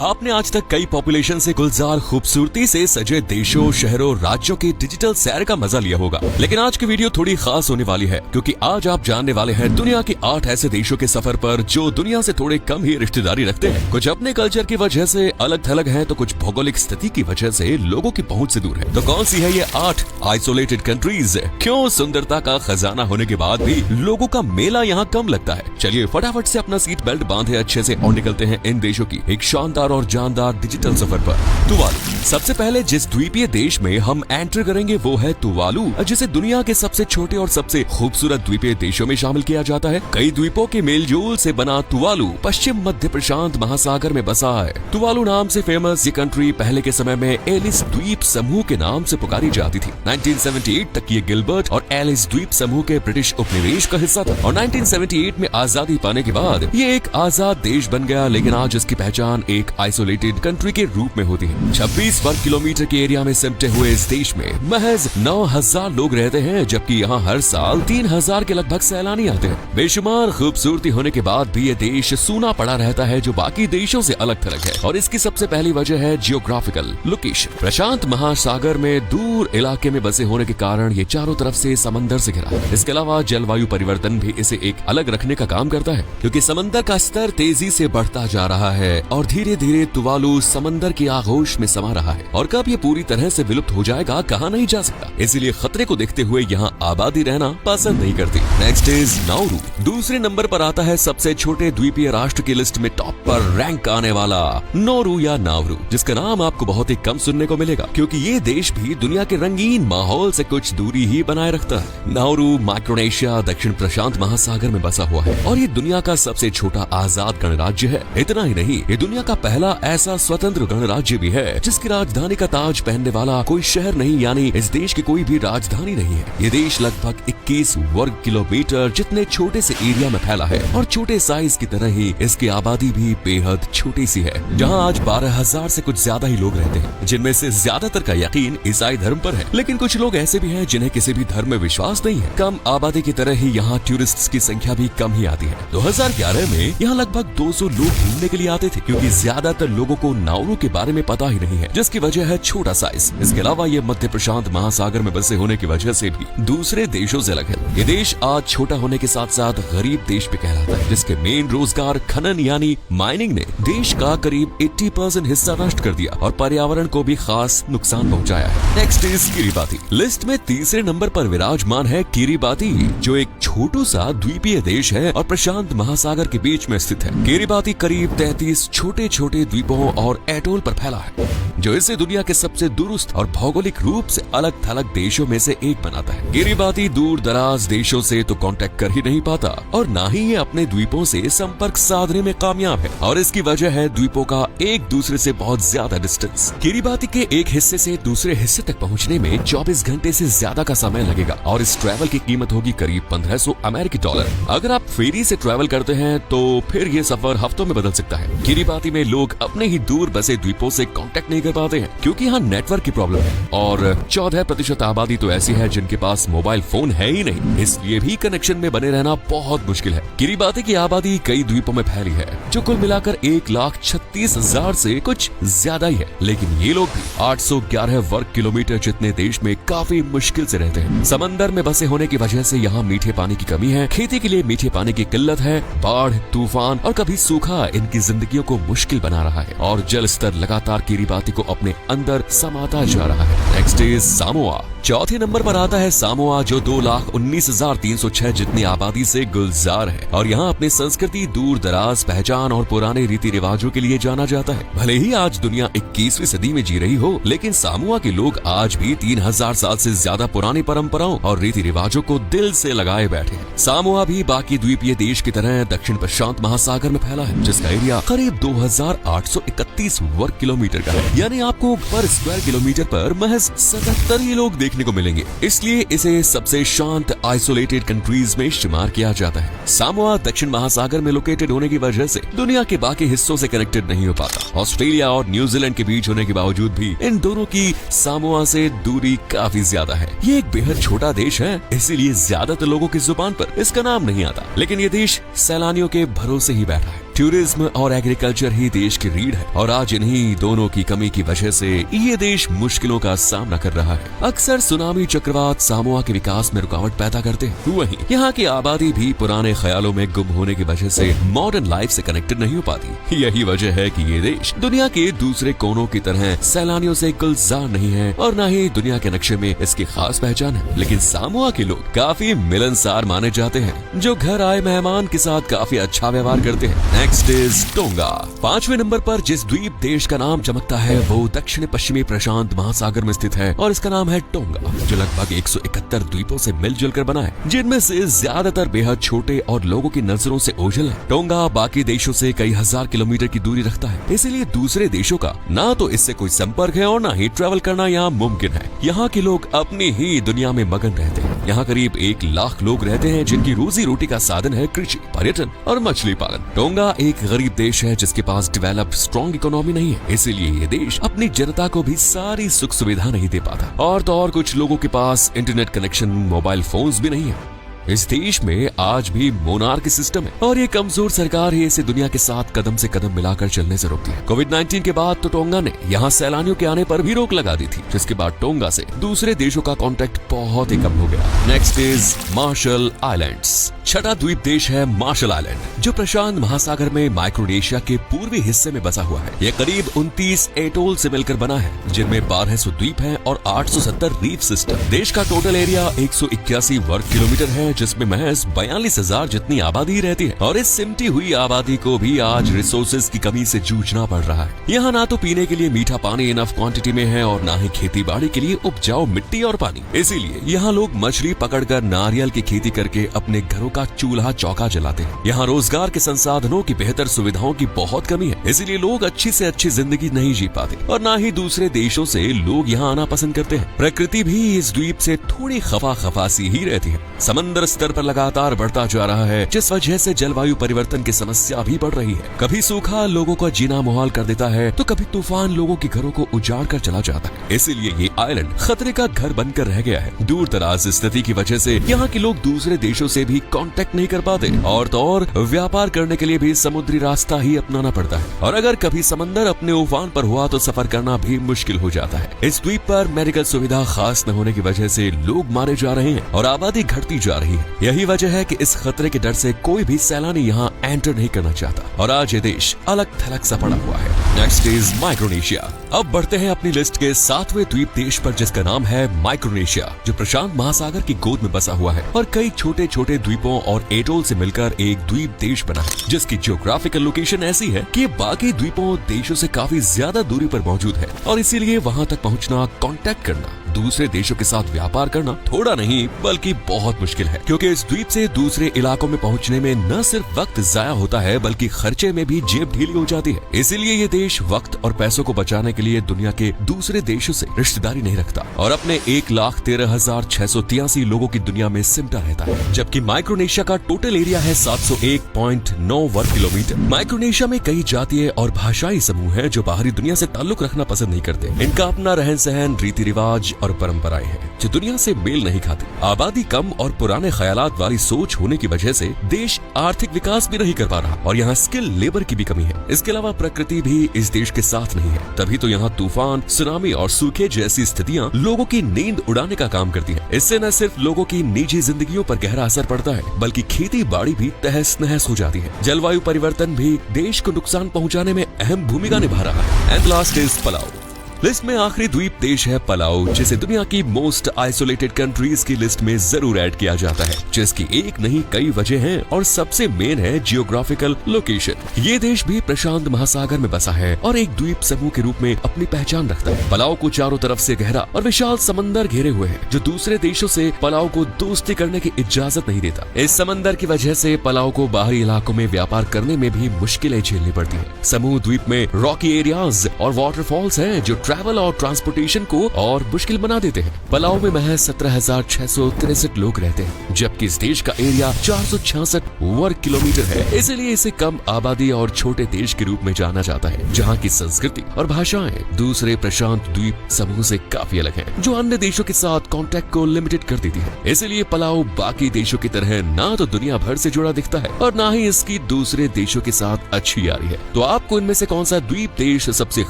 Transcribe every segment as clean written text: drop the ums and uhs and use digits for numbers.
आपने आज तक कई पॉपुलेशन से गुलजार खूबसूरती से सजे देशों, शहरों, राज्यों के डिजिटल सैर का मजा लिया होगा, लेकिन आज की वीडियो थोड़ी खास होने वाली है क्योंकि आज आप जानने वाले हैं दुनिया के 8 ऐसे देशों के सफर पर जो दुनिया से थोड़े कम ही रिश्तेदारी रखते हैं। कुछ अपने कल्चर की वजह से अलग थलग हैं, तो कुछ भौगोलिक स्थिति की वजह से लोगों की पहुंच से दूर है। तो कौन सी है ये 8 आइसोलेटेड कंट्रीज? क्यों सुंदरता का खजाना होने के बाद भी लोगों का मेला यहाँ कम लगता है? चलिए फटाफट से अपना सीट बेल्ट बांधे अच्छे से और निकलते हैं इन देशों की एक शानदार और जानदार डिजिटल सफर पर। तुवालू। सबसे पहले जिस द्वीपीय देश में हम एंटर करेंगे वो है तुवालू, जिसे दुनिया के सबसे छोटे और सबसे खूबसूरत द्वीपीय देशों में शामिल किया जाता है। कई द्वीपों के मेलजोल से बना तुवालू पश्चिम मध्य प्रशांत महासागर में बसा है। तुवालू नाम से फेमस ये कंट्री पहले के समय में एलिस द्वीप समूह के नाम से पुकारी जाती थी। 1978 तक ये गिलबर्ट और एलिस द्वीप समूह के ब्रिटिश उपनिवेश का हिस्सा था और 1978 में आजादी पाने के बाद ये एक आजाद देश बन गया, लेकिन आज इसकी पहचान एक आइसोलेटेड कंट्री के रूप में होती है। 26 वर्ग किलोमीटर के एरिया में सिमटे हुए इस देश में महज 9,000 लोग रहते हैं, जबकि यहाँ हर साल 3,000 के लगभग सैलानी आते हैं। बेशुमार खूबसूरती होने के बाद भी ये देश सूना पड़ा रहता है, जो बाकी देशों से अलग थलग है, और इसकी सबसे पहली वजह है जियोग्राफिकल लोकेशन। प्रशांत महासागर में दूर इलाके में बसे होने के कारण ये चारों तरफ से समंदर से घिरा है। इसके अलावा जलवायु परिवर्तन भी इसे एक अलग रखने का काम करता है, क्योंकि समंदर का स्तर तेजी से बढ़ता जा रहा है और धीरे धीरे तुवालू समंदर की आगोश में समा रहा है, और कब ये पूरी तरह से विलुप्त हो जाएगा कहा नहीं जा सकता। इसीलिए खतरे को देखते हुए यहाँ आबादी रहना पसंद नहीं करती। Next is Nauru. दूसरे नंबर पर आता है सबसे छोटे द्वीपीय राष्ट्र की लिस्ट में टॉप पर रैंक आने वाला नौरू या नावरू, जिसका नाम आपको बहुत ही कम सुनने को मिलेगा, क्योंकि ये देश भी दुनिया के रंगीन माहौल से कुछ दूरी ही बनाए रखता है। नावरू माइक्रोनेशिया दक्षिण प्रशांत महासागर में बसा हुआ है और ये दुनिया का सबसे छोटा आजाद गणराज्य है। इतना ही नहीं, ये दुनिया का पहला ऐसा स्वतंत्र गणराज्य भी है जिसकी राजधानी का ताज पहनने वाला कोई शहर नहीं, यानी इस देश की कोई भी राजधानी नहीं है। ये देश लगभग 21 वर्ग किलोमीटर जितने छोटे से एरिया में फैला है और छोटे साइज की तरह ही इसकी आबादी भी बेहद छोटी सी है, जहाँ आज 12,000 से कुछ ज्यादा ही लोग रहते हैं, जिनमें से ज्यादातर का यकीन ईसाई धर्म पर है। लेकिन कुछ लोग ऐसे भी हैं जिन्हें किसी भी धर्म में विश्वास नहीं है। कम आबादी की तरह ही यहाँ टूरिस्ट्स की संख्या भी कम ही आती है। 2011 में यहाँ लगभग 200 लोग घूमने के लिए आते थे, क्योंकि ज्यादातर लोगों को नाउरू के बारे में पता ही नहीं है, जिसकी वजह है छोटा साइज। इसके अलावा ये मध्य प्रशांत महासागर में बसे होने की वजह से भी दूसरे देशों से अलग है। ये देश आज छोटा होने के साथ साथ गरीब देश भी कहलाता है, जिसके मेन रोजगार खनन यानी माइनिंग ने देश का करीब 80% हिस्सा नष्ट कर दिया और पर्यावरण को भी खास नुकसान पहुंचाया है। Next is Kiribati. लिस्ट में तीसरे नंबर पर विराजमान है किरिबाती, जो एक छोटू सा द्वीपीय देश है और प्रशांत महासागर के बीच में स्थित है। किरिबाती करीब 33 छोटे छोटे द्वीपों और एटोल पर फैला है, जो इसे दुनिया के सबसे दुरुस्त और भौगोलिक रूप से अलग थलग देशों में से एक बनाता है। किरिबाती दूर दराज देशों से तो कांटेक्ट कर ही नहीं पाता और ना ही ये अपने द्वीपों से संपर्क साधने में कामयाब है, और इसकी वजह है द्वीपों का एक दूसरे से बहुत ज्यादा डिस्टेंस। किरिबाती के एक हिस्से से दूसरे हिस्से तक पहुंचने में 24 घंटे से ज्यादा का समय लगेगा और इस ट्रैवल की कीमत होगी करीब 1500 अमेरिकी डॉलर। अगर आप फेरी से ट्रैवल करते हैं तो फिर ये सफर हफ्तों में बदल सकता है। किरिबाती में लोग अपने ही दूर बसे द्वीपों से कांटेक्ट नहीं कर पाते हैं, क्योंकि यहाँ नेटवर्क की प्रॉब्लम है, और 14% आबादी तो ऐसी है जिनके पास मोबाइल फोन है ही नहीं, इसलिए भी कनेक्शन में बने रहना बहुत मुश्किल है। किरिबाती की आबादी कई द्वीपों में फैली है, जो कुल मिलाकर 1,36,000 से कुछ ज्यादा ही है, लेकिन ये लोग भी 811 वर्ग किलोमीटर जितने देश में काफी मुश्किल से रहते हैं। समंदर में बसे होने की वजह से यहाँ मीठे पानी की कमी है, खेती के लिए मीठे पानी की किल्लत है, बाढ़, तूफान और कभी सूखा इनकी जिंदगियों को मुश्किल बना रहा है, और जल स्तर लगातार किरिबाती को अपने अंदर समाता जा रहा है। Next is Samoa. चौथे नंबर पर आता है सामोआ, जो 2,19,306 जितनी आबादी से गुलजार है और यहाँ अपने संस्कृति, दूर दराज पहचान और पुराने रीति रिवाजों के लिए जाना जाता है। भले ही आज दुनिया 21वीं सदी में जी रही हो, लेकिन सामोआ के लोग आज भी 3,000 साल से ज्यादा पुरानी परंपराओं और रीति रिवाजों को दिल से लगाए बैठे हैं। सामोआ भी बाकी द्वीपीय देश की तरह दक्षिण प्रशांत महासागर में फैला है, जिसका एरिया करीब 2,831 वर्ग किलोमीटर का है, यानी आपको पर स्क्वायर किलोमीटर पर महज 77 ही लोग देखने को मिलेंगे। इसलिए इसे सबसे शांत आइसोलेटेड कंट्रीज में शुमार किया जाता है। सामोआ दक्षिण महासागर में लोकेटेड होने की वजह से दुनिया के बाकी हिस्सों से कनेक्टेड नहीं हो पाता। ऑस्ट्रेलिया और न्यूजीलैंड के बीच होने के बावजूद भी इन दोनों की सामोआ से दूरी काफी ज्यादा है। ये एक बेहद छोटा देश है, इसीलिए ज्यादातर लोगों की जुबान पर इसका नाम नहीं आता, लेकिन ये देश सैलानियों के भरोसे ही बैठा है। टूरिज्म और एग्रीकल्चर ही देश की रीढ़ है और आज इन्हीं दोनों की कमी की वजह से ये देश मुश्किलों का सामना कर रहा है। अक्सर सुनामी, चक्रवात सामोआ के विकास में रुकावट पैदा करते हैं। वहीं यहाँ की आबादी भी पुराने ख्यालों में गुम होने की वजह से मॉडर्न लाइफ से कनेक्टेड नहीं हो पाती। यही वजह है कि ये देश दुनिया के दूसरे कोनों की तरह सैलानियों से गुलजार नहीं है और न ही दुनिया के नक्शे में इसकी खास पहचान है। लेकिन सामोआ के लोग काफी मिलनसार माने जाते हैं, जो घर आए मेहमान के साथ काफी अच्छा व्यवहार करते हैं। Next is Tonga. 5वें नंबर पर जिस द्वीप देश का नाम चमकता है वो दक्षिण पश्चिमी प्रशांत महासागर में स्थित है और इसका नाम है टोंगा, जो लगभग 171 द्वीपों से मिलजुल कर बना है, जिनमें से ज्यादातर बेहद छोटे और लोगों की नजरों से ओझल है। टोंगा बाकी देशों से कई हजार किलोमीटर की दूरी रखता है, इसीलिए दूसरे देशों का ना तो इससे कोई संपर्क है और ना ही ट्रैवल करना यहाँ मुमकिन है। यहाँ के लोग अपनी ही दुनिया में मगन रहते हैं। यहाँ करीब 1 लाख लोग रहते हैं, जिनकी रोजी रोटी का साधन है कृषि, पर्यटन और मछली पालन। टोंगा एक गरीब देश है जिसके पास डेवलप्ड स्ट्रॉन्ग इकोनॉमी नहीं है, इसीलिए ये देश अपनी जनता को भी सारी सुख सुविधा नहीं दे पाता। और तो और कुछ लोगों के पास इंटरनेट कनेक्शन, मोबाइल फोन्स भी नहीं है। इस देश में आज भी मोनार्की सिस्टम है और ये कमजोर सरकार ही इसे दुनिया के साथ कदम से कदम मिलाकर चलने से रोकती है। कोविड-19 के बाद तो टोंगा ने यहाँ सैलानियों के आने पर भी रोक लगा दी थी, जिसके बाद टोंगा से दूसरे देशों का कांटेक्ट बहुत ही कम हो गया। Next is Marshall Islands. छठा द्वीप देश है मार्शल आइलैंड, जो प्रशांत महासागर में माइक्रोनेशिया के पूर्वी हिस्से में बसा हुआ है। यह करीब 29 एटोल से मिलकर बना है, जिनमें 1200 द्वीप हैं और 870 रीफ सिस्टम। देश का टोटल एरिया 181 वर्ग किलोमीटर है, जिसमें महज 42,000 जितनी आबादी रहती है और इस सिमटी हुई आबादी को भी आज रिसोर्सेज की कमी से जूझना पड़ रहा है। यहाँ ना तो पीने के लिए मीठा पानी इनफ क्वांटिटी में है और ना ही खेती बाड़ी के लिए उपजाऊ मिट्टी और पानी। इसीलिए यहाँ लोग मछली पकड़कर नारियल की खेती करके अपने घरों का चूल्हा चौका जलाते हैं। यहाँ रोजगार के संसाधनों की बेहतर सुविधाओं की बहुत कमी है, इसीलिए लोग अच्छी से अच्छी जिंदगी नहीं जी पाते और ना ही दूसरे देशों से लोग यहाँ आना पसंद करते हैं। प्रकृति भी इस द्वीप से थोड़ी खफा सी ही रहती है। समंदर स्तर पर लगातार बढ़ता जा रहा है, जिस वजह से जलवायु परिवर्तन की समस्या भी बढ़ रही है। कभी सूखा लोगों का जीना मुहाल कर देता है तो कभी तूफान लोगों के घरों को उजाड़ कर चला जाता है। इसीलिए ये आइलैंड खतरे का घर बनकर रह गया है। दूर दराज स्थिति की वजह से यहाँ के लोग दूसरे देशों से भी कांटेक्ट नहीं कर पाते और तो और व्यापार करने के लिए भी समुद्री रास्ता ही अपनाना पड़ता है और अगर कभी समंदर अपने उफान पर हुआ तो सफर करना भी मुश्किल हो जाता है। इस द्वीप पर मेडिकल सुविधा खास न होने की वजह से लोग मारे जा रहे हैं और आबादी घटती जा रही है। यही वजह है कि इस खतरे के डर से कोई भी सैलानी यहाँ एंटर नहीं करना चाहता और आज ये देश अलग थलग सा पड़ा हुआ है। Next is Micronesia. अब बढ़ते हैं अपनी लिस्ट के 7वें द्वीप देश पर, जिसका नाम है माइक्रोनेशिया, जो प्रशांत महासागर की गोद में बसा हुआ है और कई छोटे छोटे द्वीपों और एटोल से मिलकर एक द्वीप देश बना है, जिसकी ज्योग्राफिकल लोकेशन ऐसी है कि बाकी द्वीपों देशों से काफी ज्यादा दूरी पर मौजूद है और इसीलिए वहाँ तक पहुँचना, कांटेक्ट करना, दूसरे देशों के साथ व्यापार करना थोड़ा नहीं बल्कि बहुत मुश्किल है, क्योंकि इस द्वीप से दूसरे इलाकों में पहुंचने में न सिर्फ वक्त जाया होता है बल्कि खर्चे में भी जेब ढीली हो जाती है। इसीलिए ये देश वक्त और पैसों को बचाने के लिए दुनिया के दूसरे देशों से रिश्तेदारी नहीं रखता और अपने 1,13,683 लोगों की दुनिया में सिमटा रहता है, जबकि माइक्रोनेशिया का टोटल एरिया है 701.9 वर्ग किलोमीटर। माइक्रोनेशिया में कई जातीय और भाषाई समूह हैं जो बाहरी दुनिया से ताल्लुक रखना पसंद नहीं करते। इनका अपना रहन सहन, रीति रिवाज और परंपराएं हैं जो दुनिया से मेल नहीं खाती। आबादी कम और पुराने ख्यालात वाली सोच होने की वजह से देश आर्थिक विकास भी नहीं कर पा रहा और यहाँ स्किल लेबर की भी कमी है। इसके अलावा प्रकृति भी इस देश के साथ नहीं है, तभी तो यहाँ तूफान, सुनामी और सूखे जैसी स्थितियाँ लोगों की नींद उड़ाने का काम करती है। इससे न सिर्फ लोगों की निजी जिंदगियों पर गहरा असर पड़ता है बल्कि खेती बाड़ी भी तहस नहस हो जाती है। जलवायु परिवर्तन भी देश को नुकसान पहुँचाने में अहम भूमिका निभा रहा है। And last is Palau. List में आखिरी द्वीप देश है पलाऊ, जिसे दुनिया की मोस्ट आइसोलेटेड कंट्रीज की लिस्ट में जरूर ऐड किया जाता है, जिसकी एक नहीं कई वजह हैं और सबसे मेन है जियोग्राफिकल लोकेशन। ये देश भी प्रशांत महासागर में बसा है और एक द्वीप समूह के रूप में अपनी पहचान रखता है। पलाऊ को चारों तरफ से गहरा और विशाल समंदर घेरे हुए है, जो दूसरे देशों से पलाऊ को दोस्ती करने की इजाजत नहीं देता। इस समंदर की वजह से पलाऊ को बाहरी इलाकों में व्यापार करने में भी मुश्किलें झेलनी पड़ती है। समूह द्वीप में रॉकी एरियाज और वाटरफॉल्स हैं जो ट्रैवल और ट्रांसपोर्टेशन को और मुश्किल बना देते हैं। पलाऊ में महज 17,663 लोग रहते हैं, जबकि इस देश का एरिया 466 वर्ग किलोमीटर है। इसलिए इसे कम आबादी और छोटे देश के रूप में जाना जाता है, जहाँ की संस्कृति और भाषाएं दूसरे प्रशांत द्वीप समूह से काफी अलग हैं, जो अन्य देशों के साथ कांटेक्ट को लिमिटेड कर देती है। इसलिए पलाऊ बाकी देशों की तरह ना तो दुनिया भर से जुड़ा दिखता है और ना ही इसकी दूसरे देशों के साथ अच्छी यारी है। तो आपको इनमें से कौन सा द्वीप देश सबसे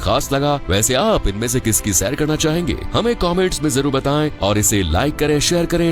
खास लगा? वैसे आप इनमें से किसकी सैर करना चाहेंगे? हमें कमेंट्स में जरूर बताएं और इसे लाइक करें, शेयर करें।